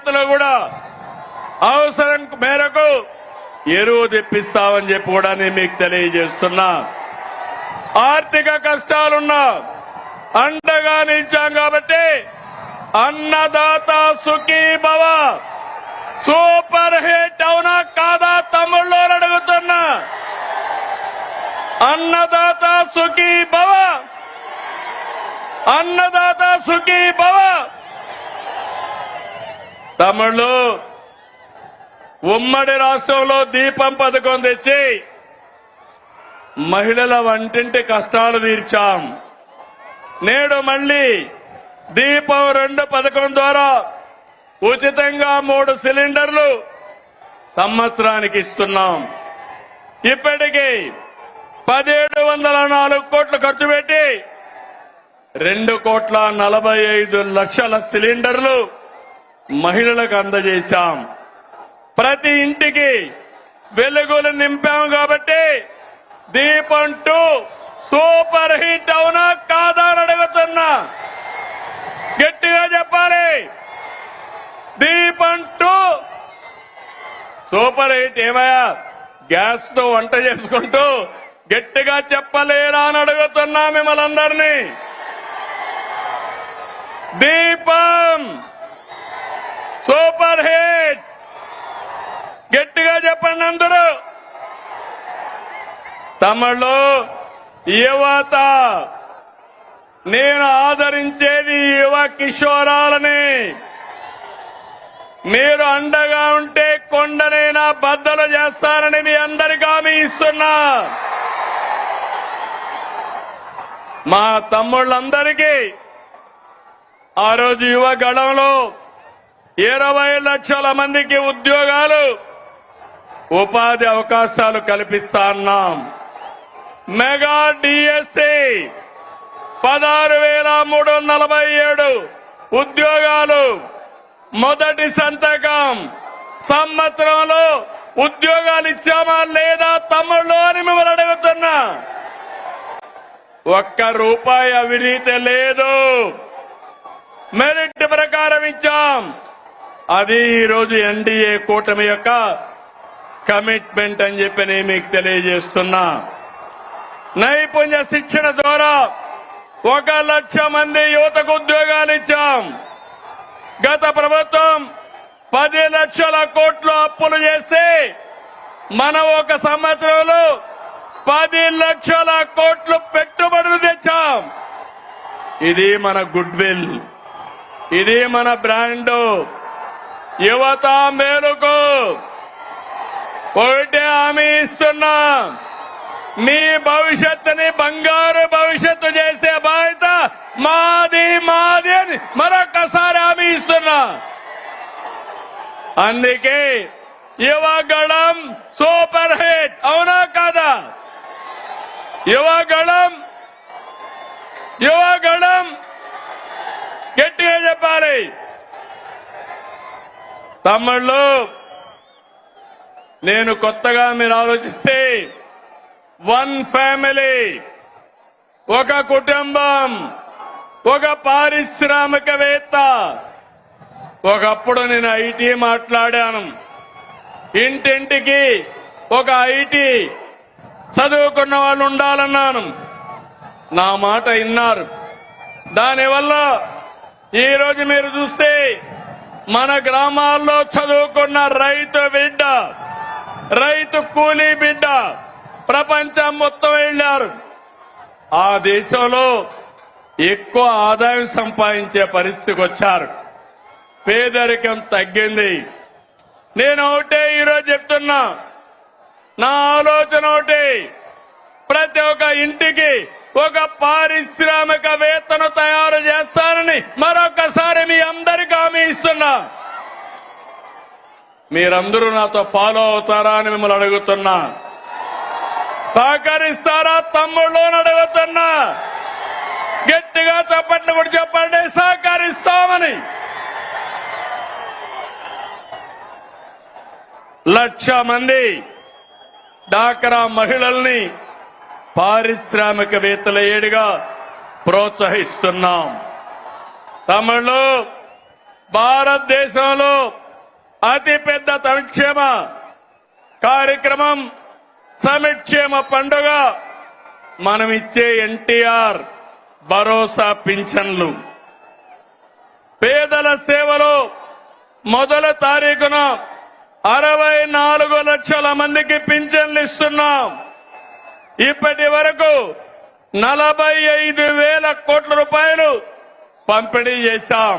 భవిష్యత్తులో కూడా అవసరం మేరకు ఎరువు తెప్పిస్తామని చెప్పి కూడా నేను మీకు తెలియజేస్తున్నా. ఆర్థిక కష్టాలున్నా అండగా నిలిచాం కాబట్టి అన్నదాత సుఖీ భవ సూపర్ హిట్ అవునా కాదా తమ్ముళ్ళు అడుగుతున్నా. అన్నదాత సుఖీ భవ, అన్నదాత సుఖీ భవ. తమ్ముళ్ళు, ఉమ్మడి రాష్ట్రంలో దీపం పథకం తెచ్చి మహిళల వంటింటి కష్టాలు తీర్చాం. నేడు మళ్లీ దీపం 2 పథకం ద్వారా ఉచితంగా 3 సిలిండర్లు సంవత్సరానికి ఇస్తున్నాం. ఇప్పటికీ 1704 కోట్లు ఖర్చు పెట్టి 2,45,00,000 సిలిండర్లు మహిళలకు అందజేశాం. ప్రతి ఇంటికి వెలుగులు నింపాం కాబట్టి దీపం 2 సూపర్ హిట్ అవునా కాదా అని అడుగుతున్నా. గట్టిగా చెప్పాలి. దీపం 2 సూపర్ హిట్. ఏమయ్యా గ్యాస్ తో వంట చేసుకుంటూ గట్టిగా చెప్పలేరా అని అడుగుతున్నా మిమ్మల్ని అందరినీ. దీపం సూపర్ హిట్. గట్టిగా చెప్పండి అందరూ. తమిళలో యువత, నేను ఆదరించేది యువ కిషోరాలని. మీరు అండగా ఉంటే కొండనైనా బద్దలు చేస్తారని మీ అందరికీ హామీ ఇస్తున్నా. మా తమ్ముళ్ళందరికీ ఆ రోజు యువ గళంలో 20 లక్షల మందికి ఉద్యోగాలు, ఉపాధి అవకాశాలు కల్పిస్తా అన్నాం. మెగా డిఎస్సి 16,347 ఉద్యోగాలు. మొదటి సంతకం. సంవత్సరంలో ఉద్యోగాలు ఇచ్చామా లేదా తమ్ముళ్ళు అని మిమ్మల్ని అడుగుతున్నా. ₹1 అవినీతి లేదు. మెరిట్ ప్రకారం ఇచ్చాం. అది ఈరోజు ఎన్డీఏ కూటమి యొక్క కమిట్మెంట్ అని చెప్పి నేను మీకు తెలియజేస్తున్నా. నైపుణ్య శిక్షణ ద్వారా 1 లక్ష మంది యువతకు ఉద్యోగాలు ఇచ్చాం. గత ప్రభుత్వం 10 లక్షల కోట్లు అప్పులు చేసి మనం 1 సంవత్సరంలో 10 లక్షల కోట్లు పెట్టుబడులు తెచ్చాం. ఇది మన గుడ్ విల్, ఇది మన బ్రాండ్. యువత మేలుకు ఒకటే హామీ ఇస్తున్నా. మీ భవిష్యత్తుని బంగారు భవిష్యత్తు చేసే బాధ్యత మాది మాది అని మరొకసారి హామీ ఇస్తున్నా. అందుకే యువగళం సూపర్ హిట్ అవునా కాదా? యువగళం, యువగళం గట్టిగా చెప్పాలి. తమ్ముళ్ళు, నేను కొత్తగా మీరు ఆలోచిస్తే 1 ఫ్యామిలీ, 1 కుటుంబం, 1 పారిశ్రామికవేత్త. ఒకప్పుడు నేను ఐటీ మాట్లాడాను. ఇంటింటికి 1 ఐటీ చదువుకున్న వాళ్ళు ఉండాలన్నాను. నా మాట విన్నారు. దానివల్ల ఈరోజు మీరు చూస్తే మన గ్రామాల్లో చదువుకున్న రైతు బిడ్డ, రైతు కూలీ బిడ్డ ప్రపంచం మొత్తం వెళ్లారు. ఆ దేశంలో ఎక్కువ ఆదాయం సంపాదించే పరిస్థితికి వచ్చారు. పేదరికం తగ్గింది. నేను ఒకటే ఈరోజు చెప్తున్నా, నా ఆలోచన ఒకటి, ప్రతి ఒక్క ఇంటికి 1 పారిశ్రామికవేత్తను తయారు చేస్తానని మరొకసారి మీ అందరికీ హామీ ఇస్తున్నా. మీరందరూ నాతో ఫాలో అవుతారా అని మిమ్మల్ని అడుగుతున్నా. సహకరిస్తారా తమ్ముళ్ళు అని అడుగుతున్నా. గట్టిగా చప్పట్లు కూడా చెప్పండి, సహకరిస్తామని. 1,00,000 మంది డాక్రా మహిళల్ని పారిశ్రామికవేత్తల ఏడుగా ప్రోత్సహిస్తున్నాం. తమిళలో భారతదేశంలో అతిపెద్ద సంక్షేమ కార్యక్రమం సమిక్షేమ పండుగ మనం ఇచ్చే ఎన్టీఆర్ భరోసా పింఛన్లు. పేదల సేవలో మొదటి తారీఖున 64 లక్షల మందికి పింఛన్లు ఇస్తున్నాం. ఇప్పటి వరకు 45,000 కోట్ల రూపాయలు పంపిణీ చేశాం.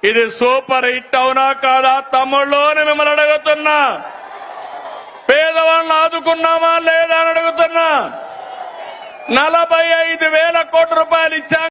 ఇది సూపర్ హిట్ అవునా కాదా తమ్ముళ్ళు అని మిమ్మల్ని అడుగుతున్నా. పేదవాళ్ళని ఆదుకున్నామా లేదా అని అడుగుతున్నా. 45,000 కోట్ల రూపాయలు ఇచ్చాం.